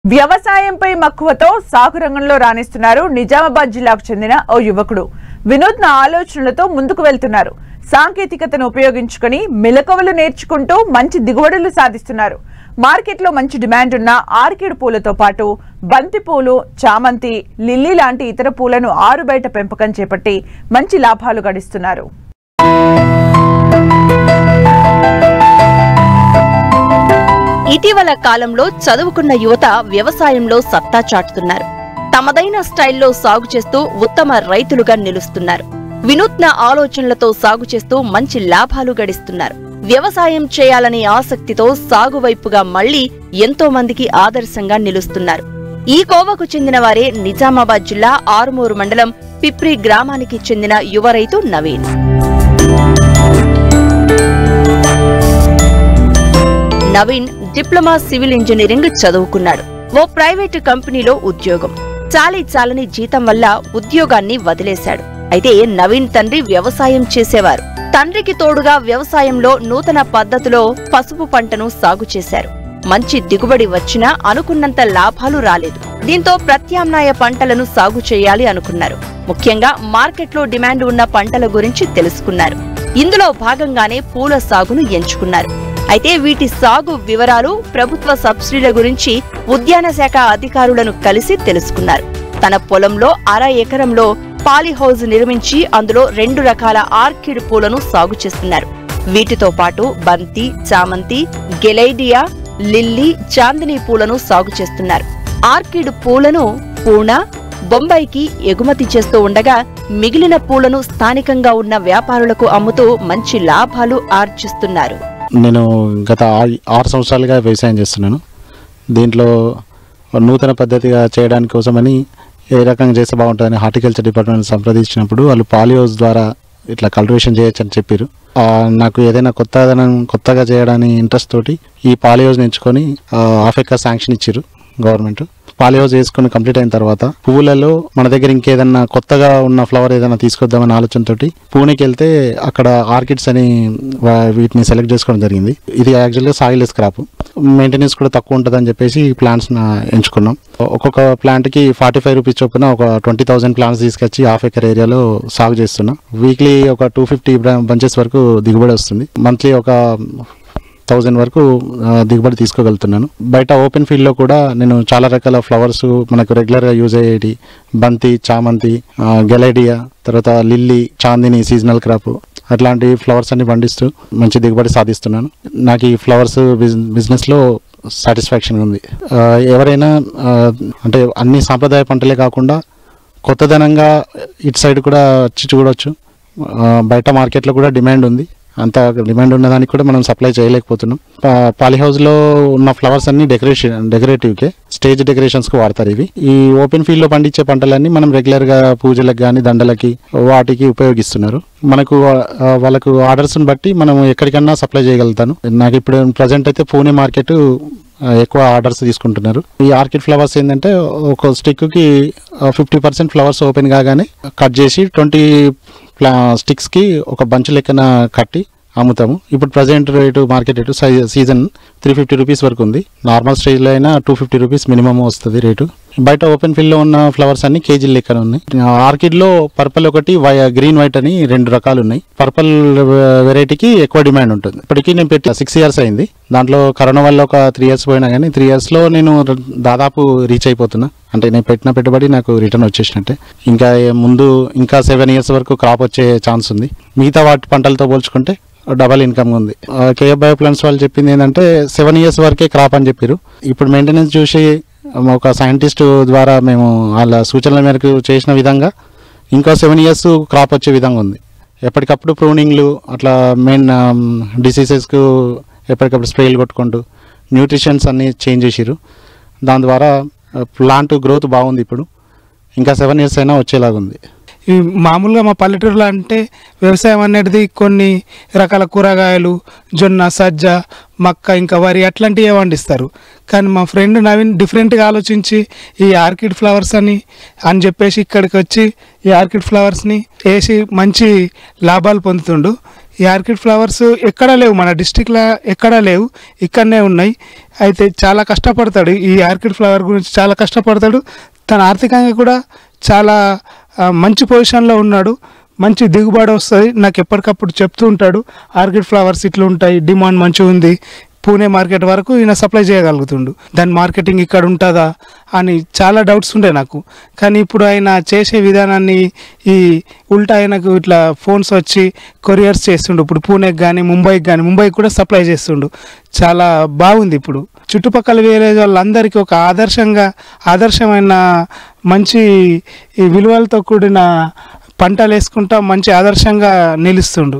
వ్యవసాయంపై మక్కువతో సాగు రంగంలో రాణిస్తున్నారు నిజామాబాద్ జిల్లాకు చెందిన ఓ యువకుడు. వినూత్న ఆలోచనలతో ముందుకు వెళ్తున్నారు. సాంకేతికతను ఉపయోగించుకొని మెలకువలు నేర్చుకుంటూ మంచి దిగుబడులు సాధిస్తున్నారు. మార్కెట్లో మంచి డిమాండ్ ఉన్న ఆర్కిడ్ పూలతో పాటు బంతి పూలు, చామంతి, లిల్లీ లాంటి ఇతర పూలను ఆరుబయట పెంపకం చేపట్టి మంచి లాభాలు గడిస్తున్నారు. ఇటీవల కాలంలో చదువుకున్న యువత వ్యవసాయంలో సత్తా చాటుతున్నారు. తమదైన స్టైల్లో సాగు చేస్తూ ఉత్తమ రైతులుగా నిలుస్తున్నారు. వినూత్న ఆలోచనలతో సాగు చేస్తూ మంచి లాభాలు గడిస్తున్నారు. వ్యవసాయం చేయాలనే ఆసక్తితో సాగు వైపుగా మళ్లీ ఎంతో మందికి ఆదర్శంగా నిలుస్తున్నారు. ఈ కోవకు చెందిన వారే నిజామాబాద్ జిల్లా ఆరుమూరు మండలం పిప్రి గ్రామానికి చెందిన యువ రైతు Naveen. Naveen diploma civil engineering చదువుకున్నాడు. ఓ ప్రైవేటు కంపెనీలో ఉద్యోగం. చాలని జీతం వల్ల ఉద్యోగాన్ని వదిలేశాడు. అయితే నవీన్ తండ్రి వ్యవసాయం చేసేవారు. తండ్రికి తోడుగా వ్యవసాయంలో నూతన పద్ధతిలో పసుపు పంటను సాగు చేశారు. మంచి దిగుబడి వచ్చినా అనుకున్నంత లాభాలు రాలేదు. దీంతో ప్రత్యామ్నాయ పంటలను సాగు చేయాలి అనుకున్నారు. ముఖ్యంగా మార్కెట్లో డిమాండ్ ఉన్న పంటల గురించి తెలుసుకున్నారు. ఇందులో భాగంగానే పూల సాగును ఎంచుకున్నారు. అయితే వీటి సాగు వివరాలు, ప్రభుత్వ సబ్సిడీల గురించి ఉద్యాన శాఖ అధికారులను కలిసి తెలుసుకున్నారు. తన పొలంలో 1/2 ఎకరంలో పాలీహౌజ్ నిర్మించి అందులో 2 రకాల ఆర్కిడ్ పూలను సాగు చేస్తున్నారు. వీటితో పాటు బంతి, చామంతి, గెలైడియా, లిల్లీ, చాందినీ పూలను సాగు చేస్తున్నారు. ఆర్కిడ్ పూలను పూనా, బొంబాయికి ఎగుమతి చేస్తూ ఉండగా మిగిలిన పూలను స్థానికంగా ఉన్న వ్యాపారులకు అమ్ముతూ మంచి లాభాలు ఆర్జిస్తున్నారు. నేను గత 6 సంవత్సరాలుగా వ్యవసాయం చేస్తున్నాను. దీంట్లో నూతన పద్ధతిగా చేయడానికి కోసమని ఏ రకంగా చేస్తే బాగుంటుందని హార్టికల్చర్ డిపార్ట్మెంట్ సంప్రదించినప్పుడు వాళ్ళు పాలీహౌస్ ద్వారా ఇట్లా కల్టివేషన్ చేయొచ్చు అని చెప్పారు. నాకు ఏదైనా కొత్తగా చేయడానికి ఇంట్రెస్ట్ తోటి ఈ పాలీహౌస్ని ఎంచుకొని 1/2 ఎకర్ శాంక్షన్ ఇచ్చారు గవర్నమెంట్. పాలీహౌస్ వేసుకుని కంప్లీట్ అయిన తర్వాత పువ్వులలో మన దగ్గర ఇంకేదన్నా కొత్తగా ఉన్న ఫ్లవర్ ఏదైనా తీసుకొద్దామనే ఆలోచనతోటి పూణేకి వెళ్తే అక్కడ ఆర్కిడ్స్ అని వీటిని సెలెక్ట్ చేసుకోవడం జరిగింది. ఇది యాక్చువల్గా సాయిలెస్ క్రాప్, మెయింటెనెన్స్ కూడా తక్కువ ఉంటుందని చెప్పేసి ప్లాంట్స్ ఎంచుకున్నాం. ఒక్కొక్క ప్లాంట్కి 45 రూపీస్ చొప్పున ఒక 20,000 ప్లాంట్స్ తీసుకొచ్చి 1/2 ఎకర్ ఏరియాలో సాగు చేస్తున్నాం. వీక్లీ ఒక 250 బంచెస్ వరకు దిగుబడి వస్తుంది. మంత్లీ ఒక 1000 వరకు దిగుబడి తీసుకోగలుగుతున్నాను. బయట ఓపెన్ ఫీల్డ్లో కూడా నేను చాలా రకాల ఫ్లవర్స్, మనకు రెగ్యులర్గా యూజ్ అయ్యేటి బంతి, చామంతి, గెలైడియా, తర్వాత లిల్లీ, చాందిని సీజనల్ క్రాప్ అట్లాంటి ఫ్లవర్స్ అన్ని పండిస్తూ మంచి దిగుబడి సాధిస్తున్నాను. నాకు ఈ ఫ్లవర్స్ బిజినెస్లో సాటిస్ఫాక్షన్ ఉంది. ఎవరైనా అంటే అన్ని సాంప్రదాయ పంటలే కాకుండా కొత్తదనంగా ఇటు సైడ్ కూడా వచ్చి చూడవచ్చు. బయట మార్కెట్లో కూడా డిమాండ్ ఉంది. అంత డిమాండ్ ఉన్నదానికి కూడా మనం సప్లై చేయలేకపోతున్నాం. పాలీహౌస్లో ఉన్న ఫ్లవర్స్ అన్ని డెకరేటివ్కే, స్టేజ్ డెకరేషన్స్కి వాడతారు. ఇవి ఈ ఓపెన్ ఫీల్డ్లో పండించే పంటలన్నీ మనం రెగ్యులర్గా పూజలకు కానీ దండలకి వాటికి ఉపయోగిస్తున్నారు. మనకు వాళ్ళకు ఆర్డర్స్ని బట్టి మనం ఎక్కడికన్నా సప్లై చేయగలుగుతాను. నాకు ఇప్పుడు ప్రజెంట్ అయితే పూణే మార్కెట్ ఎక్కువ ఆర్డర్స్ తీసుకుంటున్నారు. ఈ ఆర్కిడ్ ఫ్లవర్స్ ఏంటంటే ఒక స్టిక్కి 50% ఫ్లవర్స్ ఓపెన్ కాగానే కట్ చేసి 20 స్టిక్స్కి ఒక బంచ్ లెక్కన కట్టి అమ్ముతాము. ఇప్పుడు present rate market rate season 350 rupees వరకు ఉంది. నార్మల్ స్టేజ్లో అయినా 250 రూపీస్ మినిమం వస్తుంది రేటు. బయట ఓపెన్ ఫీల్డ్లో ఉన్న ఫ్లవర్స్ అన్ని కేజీల లెక్కన ఉన్నాయి. ఆర్కిడ్లో పర్పుల్ ఒకటి, గ్రీన్ వైట్ అని 2 రకాలు ఉన్నాయి. పర్పుల్ వెరైటీకి ఎక్కువ డిమాండ్ ఉంటుంది. ఇప్పటికీ నేను పెట్టి 6 years అయింది. దాంట్లో కరోనా వల్ల ఒక 3 years పోయినా కానీ 3 yearsలో నేను దాదాపు రీచ్ అయిపోతున్నా. అంటే నేను పెట్టిన పెట్టుబడి నాకు రిటర్న్ వచ్చేసినట్టే. ఇంకా 7 years వరకు క్రాప్ వచ్చే ఛాన్స్ ఉంది. మిగతా వాటి పంటలతో పోల్చుకుంటే డబల్ ఇన్కమ్ ఉంది. కేఎఫ్ బయో ప్లాంట్స్ వాళ్ళు చెప్పింది ఏంటంటే 7 years వరకే క్రాప్ అని చెప్పారు. ఇప్పుడు మెయింటెనెన్స్ చూసి ఒక సైంటిస్ట్ ద్వారా మేము వాళ్ళ సూచనల మేరకు చేసిన విధంగా ఇంకో 7 years క్రాప్ వచ్చే విధంగా ఉంది. ఎప్పటికప్పుడు ప్రూనింగ్లు, అట్లా మెయిన్ డిసీజెస్కు ఎప్పటికప్పుడు స్ప్రేలు కొట్టుకుంటూ న్యూట్రిషన్స్ అన్నీ చేంజ్ చేసిరు. దాని ద్వారా ప్లాంట్ గ్రోత్ బాగుంది. ఇప్పుడు ఇంకా 7 years అయినా వచ్చేలాగుంది. ఈ మామూలుగా మా పల్లెటూరులో అంటే వ్యవసాయం అనేది కొన్ని రకాల కూరగాయలు, జొన్న, సజ్జ, మక్క, ఇంకా వరి అట్లాంటివి పండిస్తారు. కానీ మా ఫ్రెండ్ నవీన్ డిఫరెంట్గా ఆలోచించి ఈ ఆర్కిడ్ ఫ్లవర్స్ అని చెప్పేసి ఇక్కడికి వచ్చి ఈ ఆర్కిడ్ ఫ్లవర్స్ని వేసి మంచి లాభాలు పొందుతుండు. ఈ ఆర్కిడ్ ఫ్లవర్స్ ఎక్కడా లేవు, మన డిస్టిక్లో ఎక్కడా లేవు, ఇక్కడనే ఉన్నాయి. అయితే చాలా కష్టపడతాడు, ఈ ఆర్కిడ్ ఫ్లవర్ గురించి చాలా కష్టపడతాడు. తన ఆర్థికంగా కూడా చాలా మంచి పొజిషన్లో ఉన్నాడు. మంచి దిగుబడి వస్తుంది. నాకు ఎప్పటికప్పుడు చెప్తూ ఉంటాడు, ఆర్కిడ్ ఫ్లవర్స్ ఇట్లా ఉంటాయి, డిమాండ్ మంచిగా ఉంది, పూణే మార్కెట్ వరకు ఈయన సప్లై చేయగలుగుతుండు. దాని మార్కెటింగ్ ఇక్కడ ఉంటుందా అని చాలా డౌట్స్ ఉండే నాకు. కానీ ఇప్పుడు ఆయన చేసే విధానాన్ని ఈ ఉల్టా ఆయనకు ఇట్లా ఫోన్స్ వచ్చి కొరియర్స్ చేస్తుండు. ఇప్పుడు పూణేకి కానీ ముంబైకి కూడా సప్లై చేస్తుండు. చాలా బాగుంది. ఇప్పుడు చుట్టుపక్కల విలేజ్ వాళ్ళందరికీ ఒక ఆదర్శమైన మంచి ఈ విలువలతో కూడిన పంటలు వేసుకుంటా మంచి ఆదర్శంగా నిలుస్తుండు.